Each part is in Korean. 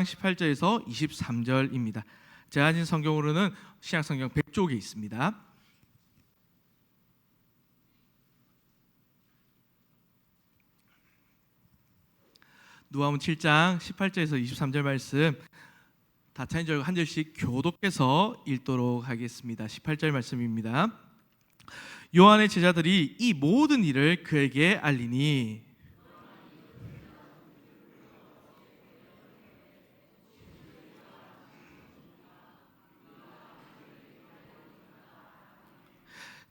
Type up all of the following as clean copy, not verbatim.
18절에서 23절입니다. 제가 가진 성경으로는 신약성경 100쪽에 있습니다. 누가복음 7장 18절에서 23절 말씀 다 찬절 한 절씩 교독해서 읽도록 하겠습니다. 18절 말씀입니다. 요한의 제자들이 이 모든 일을 그에게 알리니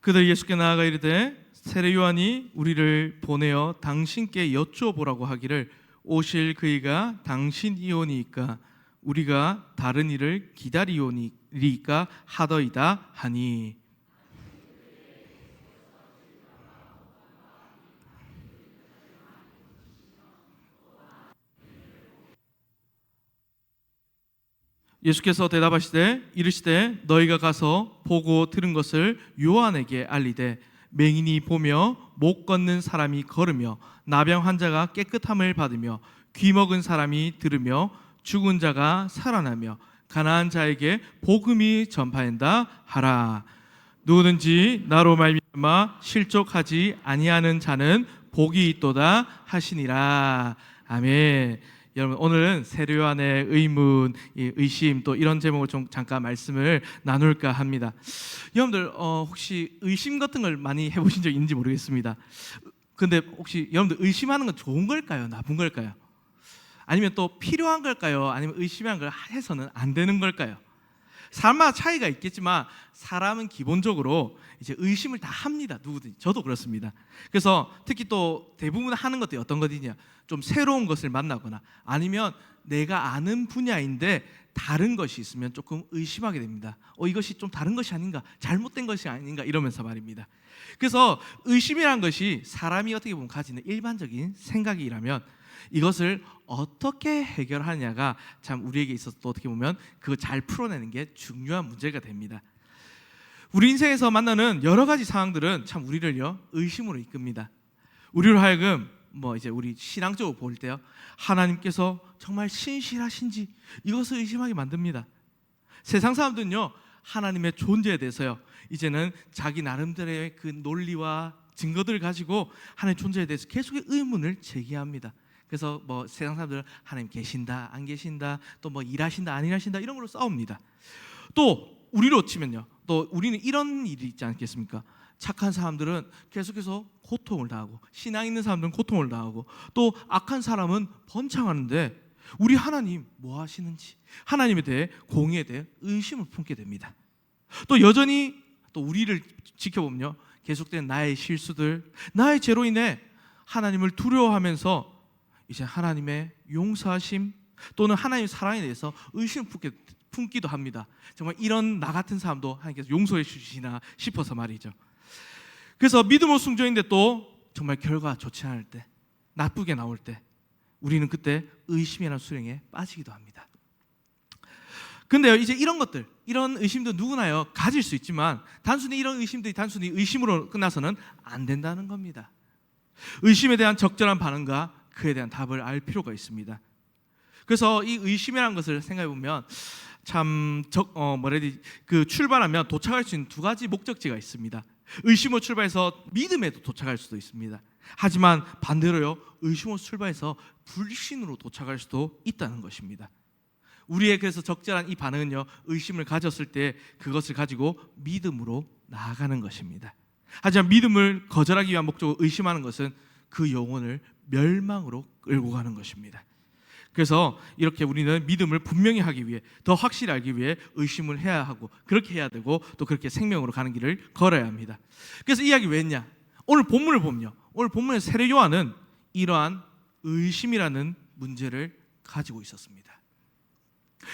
그들 예수께 나아가 이르되 세례 요한이 우리를 보내어 당신께 여쭈어보라고 하기를 오실 그이가 당신이오니이까 우리가 다른 일을 기다리오니이까 하더이다 하니. 예수께서 대답하시되 이르시되 너희가 가서 보고 들은 것을 요한에게 알리되 맹인이 보며 못 걷는 사람이 걸으며 나병 환자가 깨끗함을 받으며 귀 먹은 사람이 들으며 죽은 자가 살아나며 가난한 자에게 복음이 전파된다 하라. 누구든지 나로 말미암아 실족하지 아니하는 자는 복이 있도다 하시니라. 아멘. 여러분, 오늘은 세례 요한의 의문, 의심 또 이런 제목을 좀 잠깐 말씀을 나눌까 합니다. 여러분들 혹시 의심 같은 걸 많이 해보신 적 있는지 모르겠습니다. 근데 혹시 여러분들 의심하는 건 좋은 걸까요? 나쁜 걸까요? 아니면 또 필요한 걸까요? 아니면 의심한 걸 해서는 안 되는 걸까요? 사람마다 차이가 있겠지만 사람은 기본적으로 이제 의심을 다 합니다. 누구든지. 저도 그렇습니다. 그래서 특히 또 대부분 하는 것들이 어떤 것이냐, 좀 새로운 것을 만나거나 아니면 내가 아는 분야인데 다른 것이 있으면 조금 의심하게 됩니다. 이것이 좀 다른 것이 아닌가, 잘못된 것이 아닌가 이러면서 말입니다. 그래서 의심이란 것이 사람이 어떻게 보면 가지는 일반적인 생각이라면 이것을 어떻게 해결하느냐가 참 우리에게 있어서 또 어떻게 보면 그거 잘 풀어내는 게 중요한 문제가 됩니다. 우리 인생에서 만나는 여러 가지 상황들은 참 우리를요 의심으로 이끕니다. 우리로 하여금 이제 우리 신앙적으로 볼 때요 하나님께서 정말 신실하신지 이것을 의심하게 만듭니다. 세상 사람들은요 하나님의 존재에 대해서요 이제는 자기 나름대로의 그 논리와 증거들을 가지고 하나님의 존재에 대해서 계속 의문을 제기합니다. 그래서 세상 사람들은 하나님 계신다 안 계신다 또 일하신다 안 일하신다 이런 걸로 싸웁니다. 또 우리로 치면요 또 우리는 이런 일이 있지 않겠습니까? 착한 사람들은 계속해서 고통을 당하고 신앙 있는 사람들은 고통을 당하고 또 악한 사람은 번창하는데 우리 하나님 뭐 하시는지 하나님에 대해 공의에 대해 의심을 품게 됩니다. 또 여전히 또 우리를 지켜보면요 계속된 나의 실수들 나의 죄로 인해 하나님을 두려워하면서 이제 하나님의 용서하심 또는 하나님의 사랑에 대해서 의심을 품기도 합니다. 정말 이런 나 같은 사람도 하나님께서 용서해 주시나 싶어서 말이죠. 그래서 믿음으로 순종인데 또 정말 결과가 좋지 않을 때 나쁘게 나올 때 우리는 그때 의심이라는 수렁에 빠지기도 합니다. 근데요 이제 이런 것들 이런 의심도 누구나요 가질 수 있지만 단순히 이런 의심들이 단순히 의심으로 끝나서는 안 된다는 겁니다. 의심에 대한 적절한 반응과 그에 대한 답을 알 필요가 있습니다. 그래서 이 의심이라는 것을 생각해 보면 참 출발하면 도착할 수 있는 두 가지 목적지가 있습니다. 의심으로 출발해서 믿음에도 도착할 수도 있습니다. 하지만 반대로요 의심으로 출발해서 불신으로 도착할 수도 있다는 것입니다. 우리의 그래서 적절한 이 반응은요 의심을 가졌을 때 그것을 가지고 믿음으로 나아가는 것입니다. 하지만 믿음을 거절하기 위한 목적으로 의심하는 것은 그 영혼을 멸망으로 끌고 가는 것입니다. 그래서 이렇게 우리는 믿음을 분명히 하기 위해 더 확실히 알기 위해 의심을 해야 하고 그렇게 해야 되고 또 그렇게 생명으로 가는 길을 걸어야 합니다. 그래서 이 이야기 왜 했냐? 오늘 본문을 보면요 오늘 본문의 세례 요한은 이러한 의심이라는 문제를 가지고 있었습니다.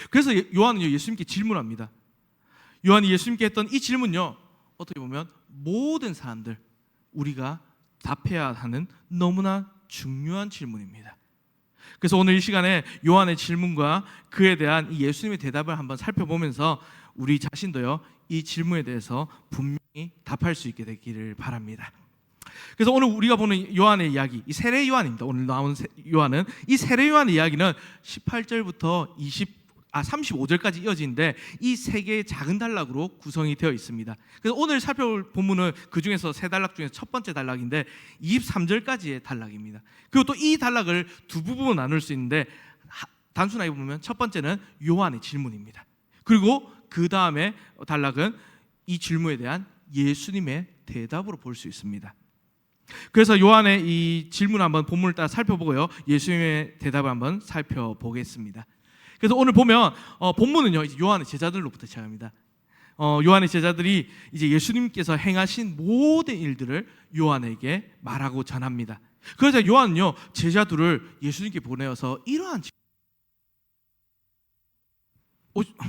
그래서 요한은요 예수님께 질문합니다. 요한이 예수님께 했던 이 질문요 어떻게 보면 모든 사람들 우리가 답해야 하는 너무나 중요한 질문입니다. 그래서 오늘 이 시간에 요한의 질문과 그에 대한 이 예수님의 대답을 한번 살펴보면서 우리 자신도요 이 질문에 대해서 분명히 답할 수 있게 되기를 바랍니다. 그래서 오늘 우리가 보는 요한의 이야기, 이 세례 요한입니다. 오늘 나오는 요한은, 이 세례 요한의 이야기는 18절부터 35절까지 이어지는데 이 세 개의 작은 단락으로 구성이 되어 있습니다. 그래서 오늘 살펴볼 본문은 그 중에서 세 단락 중에서 첫 번째 단락인데 23절까지의 단락입니다. 그리고 또 이 단락을 두 부분으로 나눌 수 있는데, 단순하게 보면 첫 번째는 요한의 질문입니다. 그리고 그 다음에 단락은 이 질문에 대한 예수님의 대답으로 볼 수 있습니다. 그래서 요한의 이 질문 한번 본문을 따라 살펴보고요, 예수님의 대답을 한번 살펴보겠습니다. 그래서 오늘 보면 본문은요, 이제 요한의 제자들로부터 시작합니다. 요한의 제자들이 이제 예수님께서 행하신 모든 일들을 요한에게 말하고 전합니다. 그래서 요한은요, 제자들을 예수님께 보내어서 이러한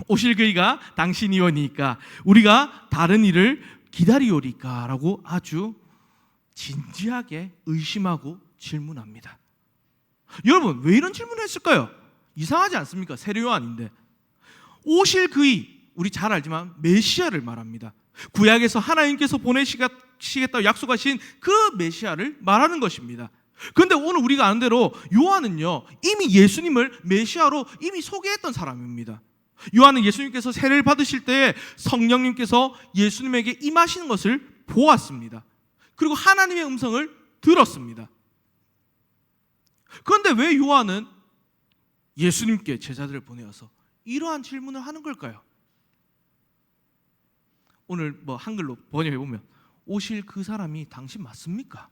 오실 그이가 당신이 오니까 우리가 다른 일을 기다리오리까 라고 아주 진지하게 의심하고 질문합니다. 여러분, 왜 이런 질문을 했을까요? 이상하지 않습니까? 세례 요한인데. 오실 그이, 우리 잘 알지만 메시아를 말합니다. 구약에서 하나님께서 보내시겠다고 약속하신 그 메시아를 말하는 것입니다. 그런데 오늘 우리가 아는 대로 요한은요, 이미 예수님을 메시아로 이미 소개했던 사람입니다. 요한은 예수님께서 세례를 받으실 때 성령님께서 예수님에게 임하시는 것을 보았습니다. 그리고 하나님의 음성을 들었습니다. 그런데 왜 요한은 예수님께 제자들을 보내어서 이러한 질문을 하는 걸까요? 오늘 한글로 번역해 보면 오실 그 사람이 당신 맞습니까?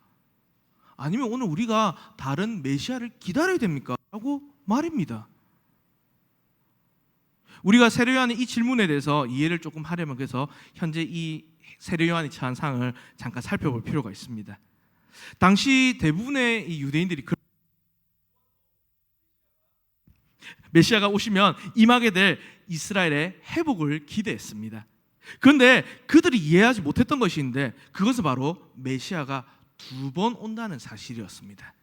아니면 오늘 우리가 다른 메시아를 기다려야 됩니까? 라고 말입니다. 우리가 세례 요한의 이 질문에 대해서 이해를 조금 하려면, 그래서 현재 이 세례 요한이 처한 상황을 잠깐 살펴볼 필요가 있습니다. 당시 대부분의 이 유대인들이 메시아가 오시면 임하게 될 이스라엘의 회복을 기대했습니다. 그런데 그들이 이해하지 못했던 것인데, 그것은 바로 메시아가 2번 온다는 사실이었습니다.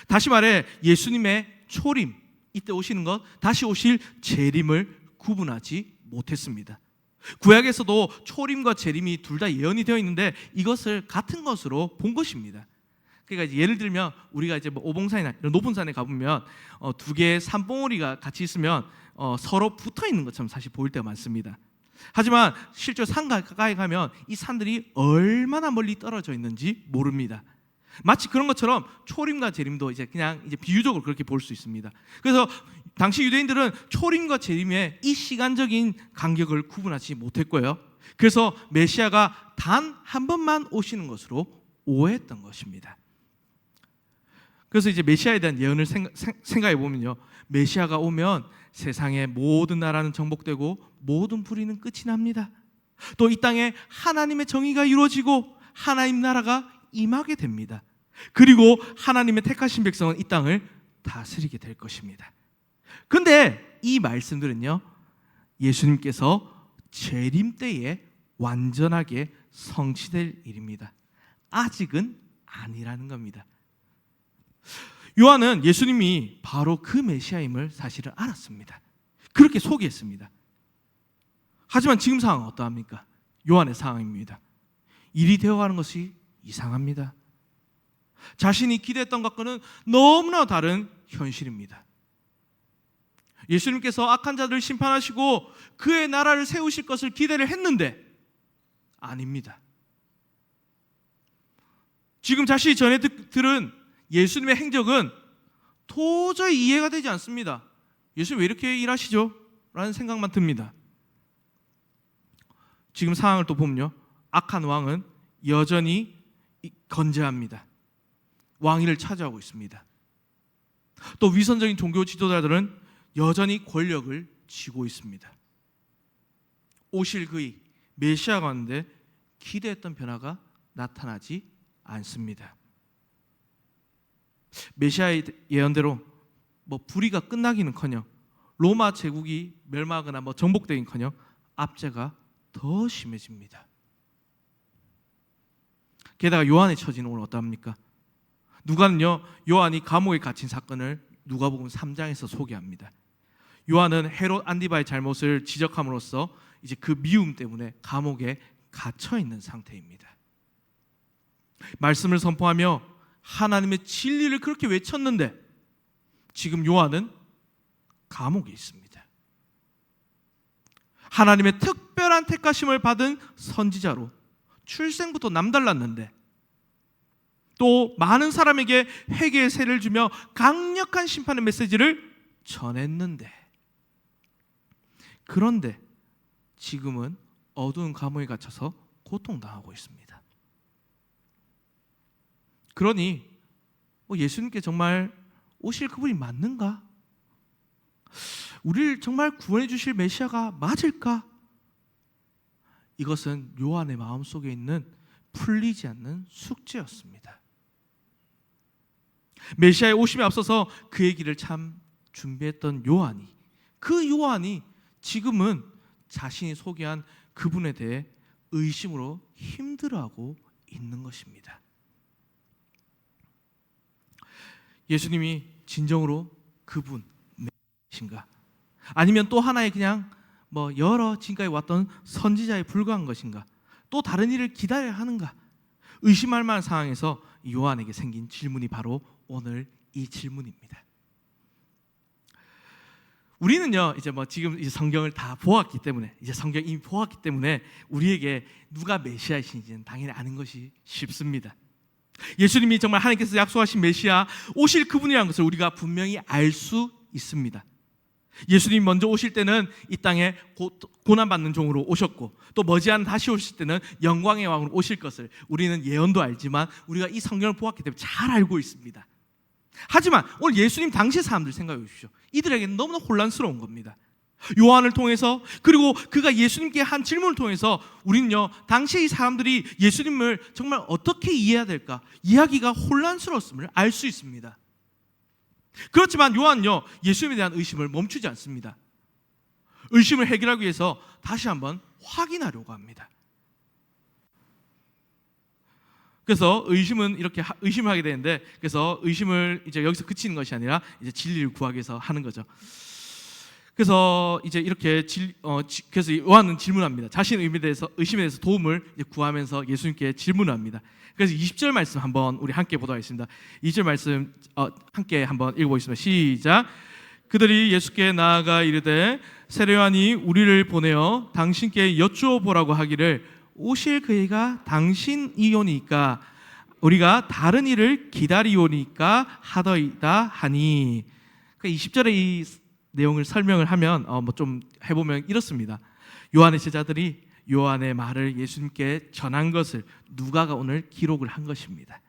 다시 말해 예수님의 초림, 이때 오시는 것, 다시 오실 재림을 구분하지 못했습니다. 구약에서도 초림과 재림이 둘 다 예언이 되어 있는데 이것을 같은 것으로 본 것입니다. 그러니까 이제 예를 들면 우리가 이제 오봉산이나 이런 높은 산에 가보면 두 개의 산봉우리가 같이 있으면 서로 붙어 있는 것처럼 사실 보일 때가 많습니다. 하지만 실제로 산 가까이 가면 이 산들이 얼마나 멀리 떨어져 있는지 모릅니다. 마치 그런 것처럼 초림과 재림도 이제 그냥 이제 비유적으로 그렇게 볼 수 있습니다. 그래서 당시 유대인들은 초림과 재림의 이 시간적인 간격을 구분하지 못했고요. 그래서 메시아가 단 한 번만 오시는 것으로 오해했던 것입니다. 그래서 이제 메시아에 대한 예언을 생각해 보면요, 메시아가 오면 세상의 모든 나라는 정복되고 모든 불의는 끝이 납니다. 또 이 땅에 하나님의 정의가 이루어지고 하나님 나라가 임하게 됩니다. 그리고 하나님의 택하신 백성은 이 땅을 다스리게 될 것입니다. 그런데 이 말씀들은요, 예수님께서 재림 때에 완전하게 성취될 일입니다. 아직은 아니라는 겁니다. 요한은 예수님이 바로 그 메시아임을 사실을 알았습니다. 그렇게 소개했습니다. 하지만 지금 상황은 어떠합니까? 요한의 상황입니다. 일이 되어가는 것이 이상합니다. 자신이 기대했던 것과는 너무나 다른 현실입니다. 예수님께서 악한 자들을 심판하시고 그의 나라를 세우실 것을 기대를 했는데 아닙니다. 지금 자신이 전해 들은 예수님의 행적은 도저히 이해가 되지 않습니다. 예수님 왜 이렇게 일하시죠? 라는 생각만 듭니다. 지금 상황을 또 보면요, 악한 왕은 여전히 건재합니다. 왕위를 차지하고 있습니다. 또 위선적인 종교 지도자들은 여전히 권력을 쥐고 있습니다. 오실 그이 메시아가 왔는데 기대했던 변화가 나타나지 않습니다. 메시아의 예언대로 불의가 끝나기는커녕 로마 제국이 멸망하거나 정복되긴커녕 압제가 더 심해집니다. 게다가 요한의 처지는 오늘 어떠합니까? 누가는요, 요한이 감옥에 갇힌 사건을 누가복음 3장에서 소개합니다. 요한은 헤롯 안디바의 잘못을 지적함으로써 이제 그 미움 때문에 감옥에 갇혀 있는 상태입니다. 말씀을 선포하며 하나님의 진리를 그렇게 외쳤는데 지금 요한은 감옥에 있습니다. 하나님의 특별한 택하심을 받은 선지자로 출생부터 남달랐는데 또 많은 사람에게 회개의 세를 주며 강력한 심판의 메시지를 전했는데, 그런데 지금은 어두운 감옥에 갇혀서 고통당하고 있습니다. 그러니 예수님께 정말 오실 그분이 맞는가? 우리를 정말 구원해 주실 메시아가 맞을까? 이것은 요한의 마음속에 있는 풀리지 않는 숙제였습니다. 메시아의 오심에 앞서서 그의 길을 참 준비했던 요한이, 그 요한이 지금은 자신이 소개한 그분에 대해 의심으로 힘들어하고 있는 것입니다. 예수님이 진정으로 그분이신가? 아니면 또 하나의 그냥 여러 지금까지 왔던 선지자에 불과한 것인가? 또 다른 일을 기다려야 하는가? 의심할 만한 상황에서 요한에게 생긴 질문이 바로 오늘 이 질문입니다. 우리는요 지금 이제 성경을 다 보았기 때문에, 이제 성경 이미 보았기 때문에 우리에게 누가 메시아이신지는 당연히 아는 것이 쉽습니다. 예수님이 정말 하나님께서 약속하신 메시아, 오실 그분이라는 것을 우리가 분명히 알 수 있습니다. 예수님이 먼저 오실 때는 이 땅에 고난받는 종으로 오셨고, 또 머지않아 다시 오실 때는 영광의 왕으로 오실 것을 우리는 예언도 알지만 우리가 이 성경을 보았기 때문에 잘 알고 있습니다. 하지만 오늘 예수님 당시 사람들 생각해 보십시오. 이들에게는 너무나 혼란스러운 겁니다. 요한을 통해서, 그리고 그가 예수님께 한 질문을 통해서 우리는요 당시 이 사람들이 예수님을 정말 어떻게 이해해야 될까, 이야기가 혼란스러웠음을 알 수 있습니다. 그렇지만 요한은요 예수님에 대한 의심을 멈추지 않습니다. 의심을 해결하기 위해서 다시 한번 확인하려고 합니다. 그래서 의심은 이렇게 의심을 하게 되는데, 그래서 의심을 이제 여기서 그치는 것이 아니라 이제 진리를 구하기 위해서 하는 거죠. 그래서 이제 이렇게 그래서 요한은 질문합니다. 자신의 의심에 대해서 도움을 이제 구하면서 예수님께 질문합니다. 그래서 20절 말씀 한번 우리 함께 보도록 하겠습니다. 20절 말씀 함께 한번 읽어보겠습니다. 시작. 그들이 예수께 나아가 이르되 세례 요한이 우리를 보내어 당신께 여쭈어 보라고 하기를 오실 그이가 당신이오니까 우리가 다른 일을 기다리오니까 하더이다 하니. 그러니까 20절에 이 내용을 설명을 하면 좀 해보면 이렇습니다. 요한의 제자들이 요한의 말을 예수님께 전한 것을 누가가 오늘 기록을 한 것입니다.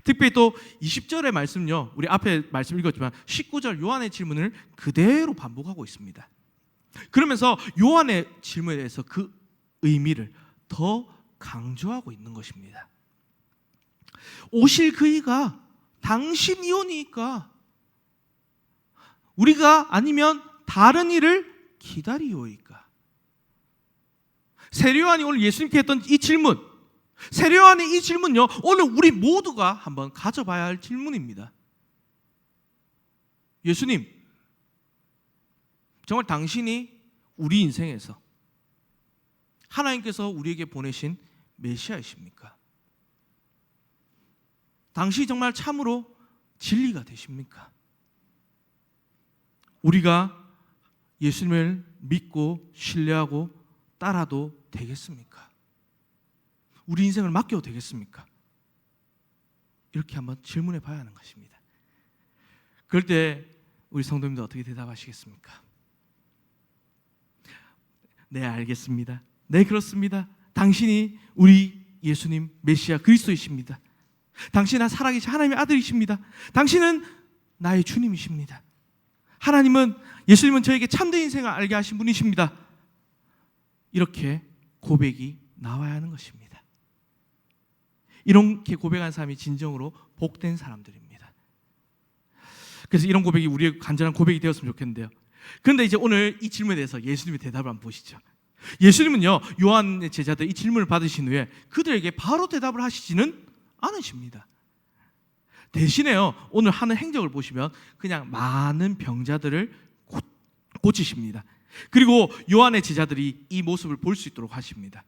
특별히 또 20절의 말씀요, 우리 앞에 말씀 읽었지만 19절 요한의 질문을 그대로 반복하고 있습니다. 그러면서 요한의 질문에 대해서 그 의미를 더 강조하고 있는 것입니다. 오실 그이가 당신이오니까 우리가 아니면 다른 일을 기다리오이까. 세례 요한이 오늘 예수님께 했던 이 질문, 세례 요한의 이 질문요 오늘 우리 모두가 한번 가져봐야 할 질문입니다. 예수님, 정말 당신이 우리 인생에서 하나님께서 우리에게 보내신 메시아이십니까? 당신이 정말 참으로 진리가 되십니까? 우리가 예수님을 믿고 신뢰하고 따라도 되겠습니까? 우리 인생을 맡겨도 되겠습니까? 이렇게 한번 질문해 봐야 하는 것입니다. 그럴 때 우리 성도님들 어떻게 대답하시겠습니까? 네, 알겠습니다. 네, 그렇습니다. 당신이 우리 예수님 메시아 그리스도이십니다. 당신은 살아계신 하나님의 아들이십니다. 당신은 나의 주님이십니다. 하나님은, 예수님은 저에게 참된 인생을 알게 하신 분이십니다. 이렇게 고백이 나와야 하는 것입니다. 이렇게 고백한 사람이 진정으로 복된 사람들입니다. 그래서 이런 고백이 우리의 간절한 고백이 되었으면 좋겠는데요. 그런데 이제 오늘 이 질문에 대해서 예수님의 대답을 한번 보시죠. 예수님은요 요한의 제자들 이 질문을 받으신 후에 그들에게 바로 대답을 하시지는 않으십니다. 대신에요 오늘 하는 행적을 보시면 그냥 많은 병자들을 고치십니다. 그리고 요한의 제자들이 이 모습을 볼 수 있도록 하십니다.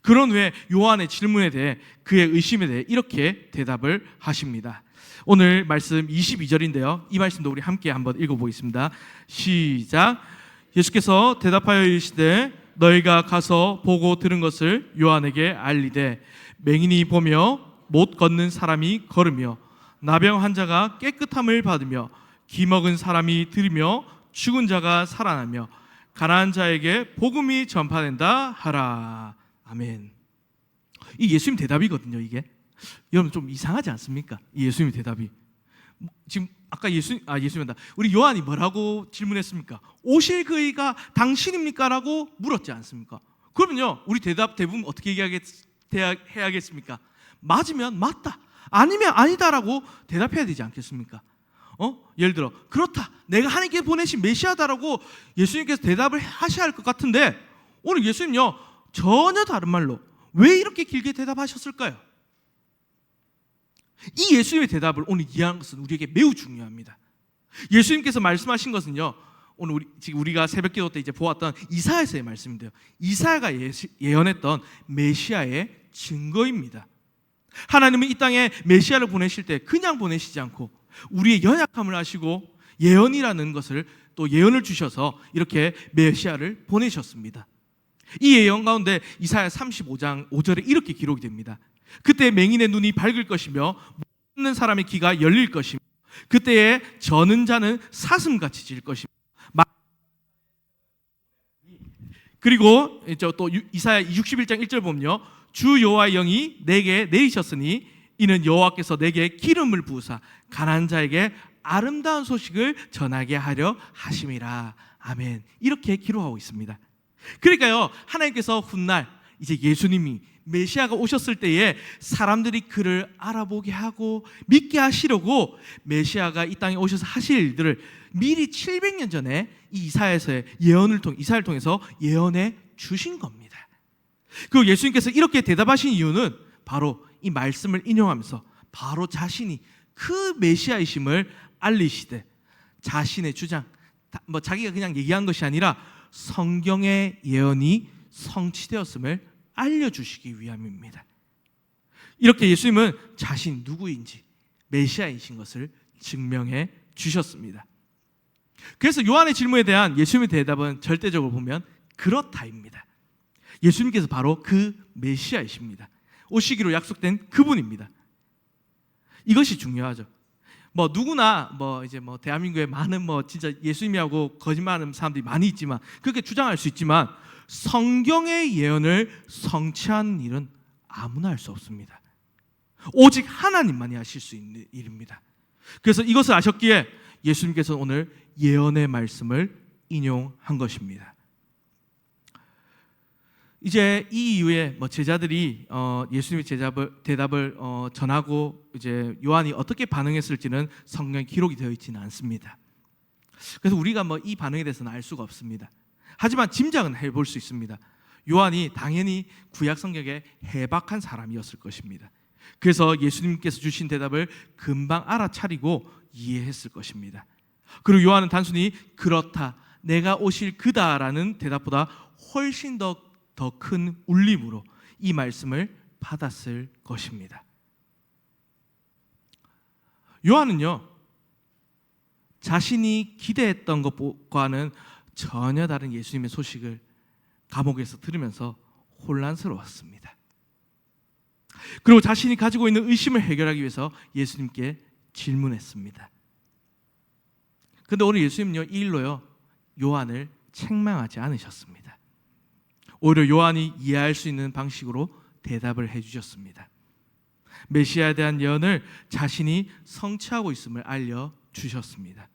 그런 후에 요한의 질문에 대해 그의 의심에 대해 이렇게 대답을 하십니다. 오늘 말씀 22절인데요. 이 말씀도 우리 함께 한번 읽어보겠습니다. 시작. 예수께서 대답하여 이르시되 너희가 가서 보고 들은 것을 요한에게 알리되 맹인이 보며 못 걷는 사람이 걸으며 나병 환자가 깨끗함을 받으며 기먹은 사람이 들으며 죽은 자가 살아나며 가난한 자에게 복음이 전파된다 하라. 아멘. 이 예수님 대답이거든요. 이게 여러분 좀 이상하지 않습니까? 이 예수님 대답이 지금 아까 예수님이다. 우리 요한이 뭐라고 질문했습니까? 오실 그이가 당신입니까? 라고 물었지 않습니까? 그러면요 우리 대답 대부분 어떻게 해야겠습니까? 맞으면 맞다, 아니면 아니다라고 대답해야 되지 않겠습니까? 예를 들어 그렇다, 내가 하나님께 보내신 메시아다라고 예수님께서 대답을 하셔야 할 것 같은데 오늘 예수님요 전혀 다른 말로 왜 이렇게 길게 대답하셨을까요? 이 예수님의 대답을 오늘 이해하는 것은 우리에게 매우 중요합니다. 예수님께서 말씀하신 것은요 오늘 지금 우리가 새벽기도 때 이제 보았던 이사야서의 말씀인데요, 이사야가 예언했던 메시아의 증거입니다. 하나님은 이 땅에 메시아를 보내실 때 그냥 보내시지 않고 우리의 연약함을 아시고 예언이라는 것을 또 예언을 주셔서 이렇게 메시아를 보내셨습니다. 이 예언 가운데 이사야 35장 5절에 이렇게 기록이 됩니다. 그때 맹인의 눈이 밝을 것이며 못 듣는 사람의 귀가 열릴 것이며 그때에 저는 자는 사슴같이 질 것이며 그리고 또 이사야 61장 1절 보면요 주 여호와의 영이 내게 내리셨으니 이는 여호와께서 내게 기름을 부으사 가난한 자에게 아름다운 소식을 전하게 하려 하심이라. 아멘. 이렇게 기록하고 있습니다. 그러니까요 하나님께서 훗날 이제 예수님이 메시아가 오셨을 때에 사람들이 그를 알아보게 하고 믿게 하시려고 메시아가 이 땅에 오셔서 하실 일들을 미리 700년 전에 이 이사야서의 이사야를 통해서 예언해 주신 겁니다. 그리고 예수님께서 이렇게 대답하신 이유는 바로 이 말씀을 인용하면서 바로 자신이 그 메시아이심을 알리시되 자신의 주장, 자기가 그냥 얘기한 것이 아니라 성경의 예언이 성취되었음을 알려주시기 위함입니다. 이렇게 예수님은 자신 누구인지 메시아이신 것을 증명해 주셨습니다. 그래서 요한의 질문에 대한 예수님의 대답은 절대적으로 보면 그렇다입니다. 예수님께서 바로 그 메시아이십니다. 오시기로 약속된 그분입니다. 이것이 중요하죠. 누구나 이제 대한민국에 많은 진짜 예수님이라고 거짓말하는 사람들이 많이 있지만 그렇게 주장할 수 있지만 성경의 예언을 성취하는 일은 아무나 할 수 없습니다. 오직 하나님만이 하실 수 있는 일입니다. 그래서 이것을 아셨기에 예수님께서 오늘 예언의 말씀을 인용한 것입니다. 이제 이 이후에 제자들이 예수님의 대답을 전하고 이제 요한이 어떻게 반응했을지는 성경에 기록이 되어 있지는 않습니다. 그래서 우리가 이 반응에 대해서는 알 수가 없습니다. 하지만 짐작은 해볼 수 있습니다. 요한이 당연히 구약 성경에 해박한 사람이었을 것입니다. 그래서 예수님께서 주신 대답을 금방 알아차리고 이해했을 것입니다. 그리고 요한은 단순히 그렇다, 내가 오실 그다라는 대답보다 훨씬 더 큰 울림으로 이 말씀을 받았을 것입니다. 요한은요 자신이 기대했던 것과는 전혀 다른 예수님의 소식을 감옥에서 들으면서 혼란스러웠습니다. 그리고 자신이 가지고 있는 의심을 해결하기 위해서 예수님께 질문했습니다. 그런데 오늘 예수님은요 이 일로요 요한을 책망하지 않으셨습니다. 오히려 요한이 이해할 수 있는 방식으로 대답을 해주셨습니다. 메시아에 대한 예언을 자신이 성취하고 있음을 알려주셨습니다.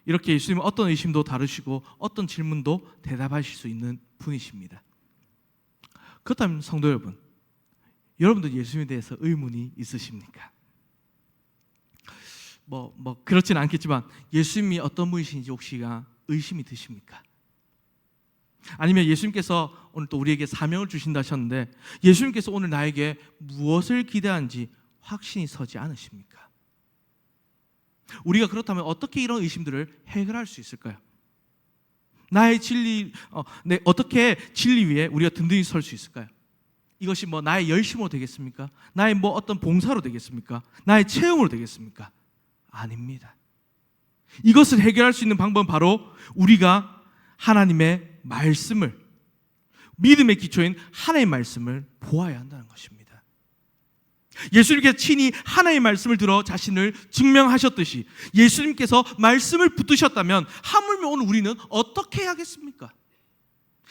이렇게 예수님은 어떤 의심도 다루시고 어떤 질문도 대답하실 수 있는 분이십니다. 그렇다면 성도 여러분, 여러분도 예수님에 대해서 의문이 있으십니까? 그렇지는 않겠지만 예수님이 어떤 분이신지 혹시가 의심이 드십니까? 아니면 예수님께서 오늘 또 우리에게 사명을 주신다 하셨는데 예수님께서 오늘 나에게 무엇을 기대하는지 확신이 서지 않으십니까? 우리가 그렇다면 어떻게 이런 의심들을 해결할 수 있을까요? 나의 진리, 어떻게 진리 위에 우리가 든든히 설 수 있을까요? 이것이 뭐 나의 열심으로 되겠습니까? 나의 뭐 어떤 봉사로 되겠습니까? 나의 체험으로 되겠습니까? 아닙니다. 이것을 해결할 수 있는 방법은 바로 우리가 하나님의 말씀을, 믿음의 기초인 하나님의 말씀을 보아야 한다는 것입니다. 예수님께서 친히 하나님의 말씀을 들어 자신을 증명하셨듯이 예수님께서 말씀을 붙드셨다면 하물며 오늘 우리는 어떻게 해야겠습니까?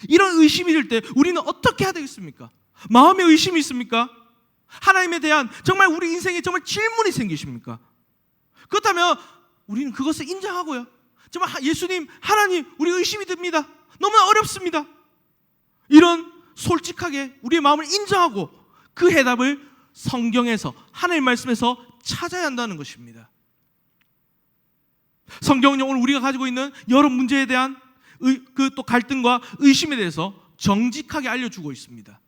이런 의심이 들 때 우리는 어떻게 해야 되겠습니까? 마음에 의심이 있습니까? 하나님에 대한 정말 우리 인생에 정말 질문이 생기십니까? 그렇다면 우리는 그것을 인정하고요, 정말 예수님, 하나님, 우리 의심이 듭니다. 너무나 어렵습니다. 이런 솔직하게 우리의 마음을 인정하고 그 해답을 성경에서, 하나님의 말씀에서 찾아야 한다는 것입니다. 성경은 오늘 우리가 가지고 있는 여러 문제에 대한 그 또 갈등과 의심에 대해서 정직하게 알려주고 있습니다.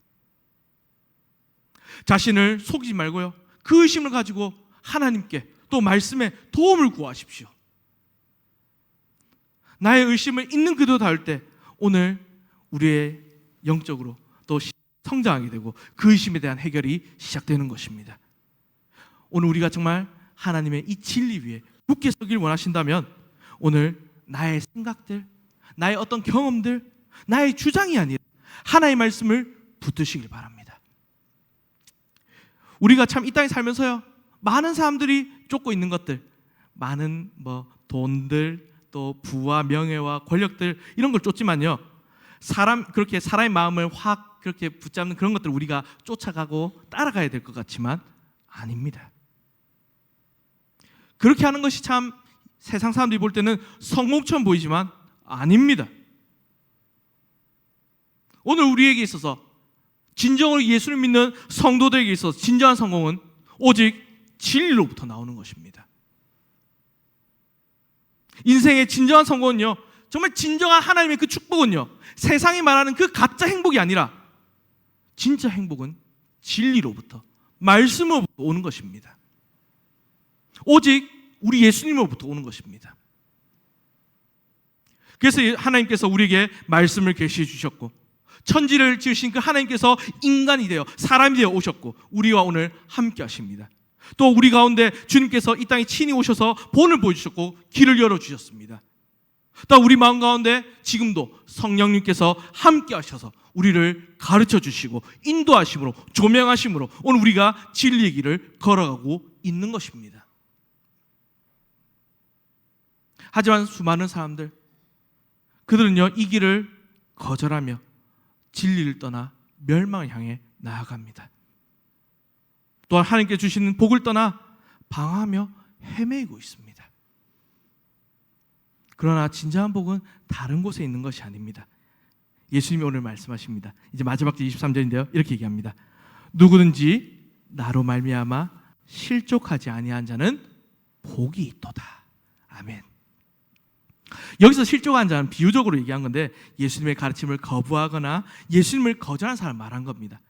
자신을 속이지 말고요, 그 의심을 가지고 하나님께 또 말씀에 도움을 구하십시오. 나의 의심을 있는 그대로 닿을 때 오늘 우리의 영적으로 또 성장하게 되고 그 의심에 대한 해결이 시작되는 것입니다. 오늘 우리가 정말 하나님의 이 진리 위에 굳게 서길 원하신다면 오늘 나의 생각들, 나의 어떤 경험들, 나의 주장이 아니라 하나님의 말씀을 붙드시길 바랍니다. 우리가 참 이 땅에 살면서요, 많은 사람들이 쫓고 있는 것들, 많은 돈들, 또 부와 명예와 권력들, 이런 걸 쫓지만요, 그렇게 사람의 마음을 확 그렇게 붙잡는 그런 것들 우리가 쫓아가고 따라가야 될 것 같지만 아닙니다. 그렇게 하는 것이 참 세상 사람들이 볼 때는 성공처럼 보이지만 아닙니다. 오늘 우리에게 있어서, 진정으로 예수를 믿는 성도들에게 있어서 진정한 성공은 오직 진리로부터 나오는 것입니다. 인생의 진정한 성공은요, 정말 진정한 하나님의 그 축복은요, 세상이 말하는 그 가짜 행복이 아니라 진짜 행복은 진리로부터, 말씀으로부터 오는 것입니다. 오직 우리 예수님으로부터 오는 것입니다. 그래서 하나님께서 우리에게 말씀을 계시해 주셨고, 천지를 지으신 그 하나님께서 인간이 되어 사람이 되어 오셨고 우리와 오늘 함께 하십니다. 또 우리 가운데 주님께서 이 땅에 친히 오셔서 본을 보여주셨고 길을 열어주셨습니다. 또 우리 마음 가운데 지금도 성령님께서 함께 하셔서 우리를 가르쳐 주시고 인도하심으로, 조명하심으로 오늘 우리가 진리의 길을 걸어가고 있는 것입니다. 하지만 수많은 사람들, 그들은요, 이 길을 거절하며 진리를 떠나 멸망을 향해 나아갑니다. 또한 하나님께 주시는 복을 떠나 방황하며 헤매고 있습니다. 그러나 진정한 복은 다른 곳에 있는 것이 아닙니다. 예수님이 오늘 말씀하십니다. 이제 마지막 절 23절인데요, 이렇게 얘기합니다. 누구든지 나로 말미암아 실족하지 아니한 자는 복이 있도다. 아멘. 여기서 실족한 자는 비유적으로 얘기한 건데 예수님의 가르침을 거부하거나 예수님을 거절한 사람을 말한 겁니다.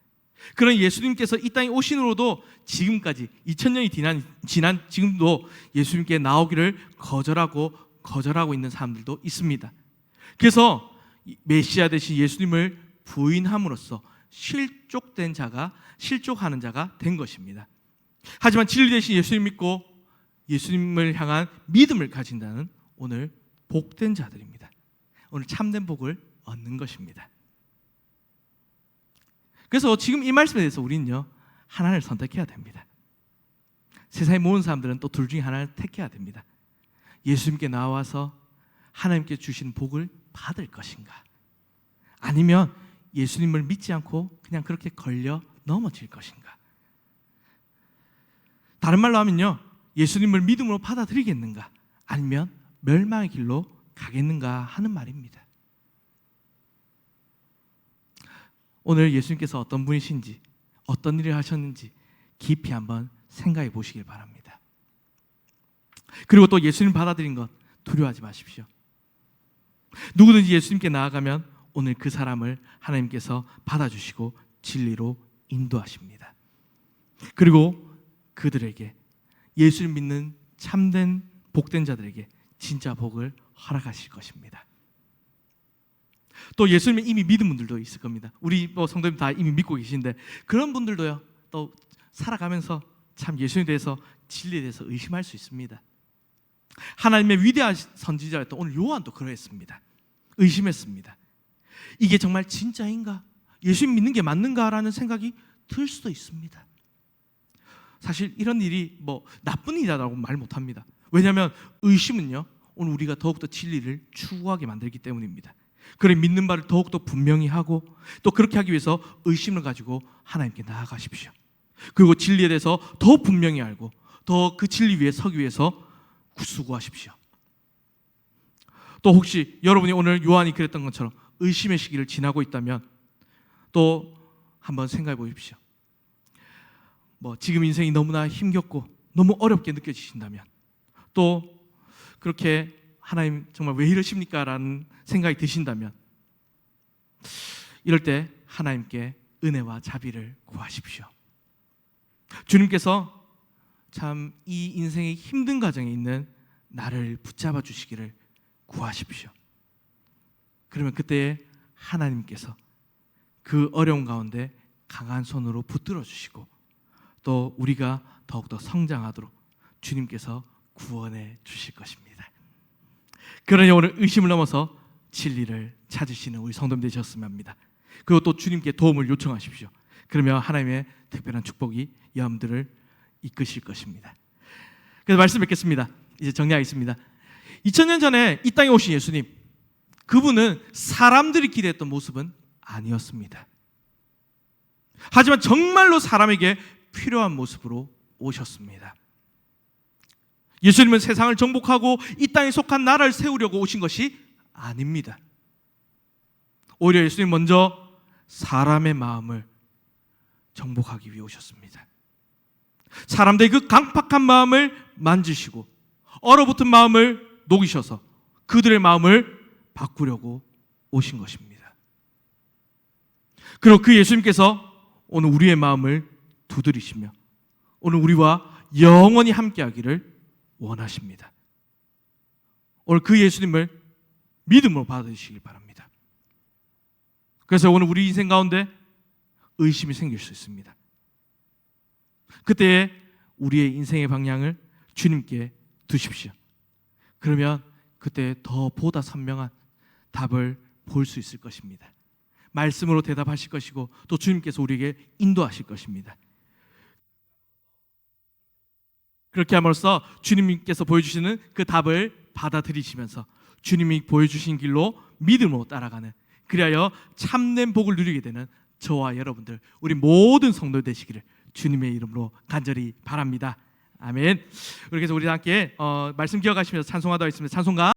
그런 예수님께서 이 땅에 오신 후로도 지금까지 2000년이 지난 지금도 예수님께 나오기를 거절하고 있는 사람들도 있습니다. 그래서 메시아 되신 예수님을 부인함으로써 실족하는 자가 된 것입니다. 하지만 진리 되신 예수님 믿고 예수님을 향한 믿음을 가진다는 오늘 복된 자들입니다. 오늘 참된 복을 얻는 것입니다. 그래서 지금 이 말씀에 대해서 우리는요, 하나를 선택해야 됩니다. 세상에 모든 사람들은 또 둘 중에 하나를 택해야 됩니다. 예수님께 나와서 하나님께 주신 복을 받을 것인가, 아니면 예수님을 믿지 않고 그냥 그렇게 걸려 넘어질 것인가. 다른 말로 하면요, 예수님을 믿음으로 받아들이겠는가, 아니면 멸망의 길로 가겠는가 하는 말입니다. 오늘 예수님께서 어떤 분이신지, 어떤 일을 하셨는지 깊이 한번 생각해 보시길 바랍니다. 그리고 또 예수님 받아들인 것 두려워하지 마십시오. 누구든지 예수님께 나아가면 오늘 그 사람을 하나님께서 받아주시고 진리로 인도하십니다. 그리고 그들에게, 예수를 믿는 참된 복된 자들에게 진짜 복을 허락하실 것입니다. 또 예수님을 이미 믿은 분들도 있을 겁니다. 우리 뭐 성도님 다 이미 믿고 계신데 그런 분들도요, 또 살아가면서 참 예수님에 대해서 진리에 대해서 의심할 수 있습니다. 하나님의 위대한 선지자였던 오늘 요한도 그러했습니다. 의심했습니다. 이게 정말 진짜인가? 예수님 믿는 게 맞는가라는 생각이 들 수도 있습니다. 사실 이런 일이 뭐 나쁜 일이라고 말 못합니다. 왜냐하면 의심은요, 오늘 우리가 더욱더 진리를 추구하게 만들기 때문입니다. 그래 믿는 바를 더욱더 분명히 하고 또 그렇게 하기 위해서 의심을 가지고 하나님께 나아가십시오. 그리고 진리에 대해서 더 분명히 알고 더 그 진리 위에 서기 위해서 수고하십시오. 또 혹시 여러분이 오늘 요한이 그랬던 것처럼 의심의 시기를 지나고 있다면 또 한번 생각해 보십시오. 뭐 지금 인생이 너무나 힘겹고 너무 어렵게 느껴지신다면 또 그렇게 하나님 정말 왜 이러십니까? 라는 생각이 드신다면 이럴 때 하나님께 은혜와 자비를 구하십시오. 주님께서 참 이 인생의 힘든 과정에 있는 나를 붙잡아 주시기를 구하십시오. 그러면 그때 하나님께서 그 어려운 가운데 강한 손으로 붙들어 주시고 또 우리가 더욱더 성장하도록 주님께서 구원해 주실 것입니다. 그러니 오늘 의심을 넘어서 진리를 찾으시는 우리 성도님 되셨으면 합니다. 그리고 또 주님께 도움을 요청하십시오. 그러면 하나님의 특별한 축복이 여러분들을 이끄실 것입니다. 그래서 말씀 뵙겠습니다. 이제 정리하겠습니다. 2000년 전에 이 땅에 오신 예수님, 그분은 사람들이 기대했던 모습은 아니었습니다. 하지만 정말로 사람에게 필요한 모습으로 오셨습니다. 예수님은 세상을 정복하고 이 땅에 속한 나라를 세우려고 오신 것이 아닙니다. 오히려 예수님 먼저 사람의 마음을 정복하기 위해 오셨습니다. 사람들의 그 강팍한 마음을 만지시고 얼어붙은 마음을 녹이셔서 그들의 마음을 바꾸려고 오신 것입니다. 그리고 그 예수님께서 오늘 우리의 마음을 두드리시며 오늘 우리와 영원히 함께하기를 원하십니다. 오늘 그 예수님을 믿음으로 받아주시길 바랍니다. 그래서 오늘 우리 인생 가운데 의심이 생길 수 있습니다. 그때 우리의 인생의 방향을 주님께 두십시오. 그러면 그때 더 보다 선명한 답을 볼 수 있을 것입니다. 말씀으로 대답하실 것이고 또 주님께서 우리에게 인도하실 것입니다. 그렇게 함으로써 주님께서 보여주시는 그 답을 받아들이시면서 주님이 보여주신 길로 믿음으로 따라가는, 그리하여 참된 복을 누리게 되는 저와 여러분들, 우리 모든 성도 되시기를 주님의 이름으로 간절히 바랍니다. 아멘. 그래서 우리 함께 말씀 기억하시면서 찬송하도록 하겠습니다. 찬송가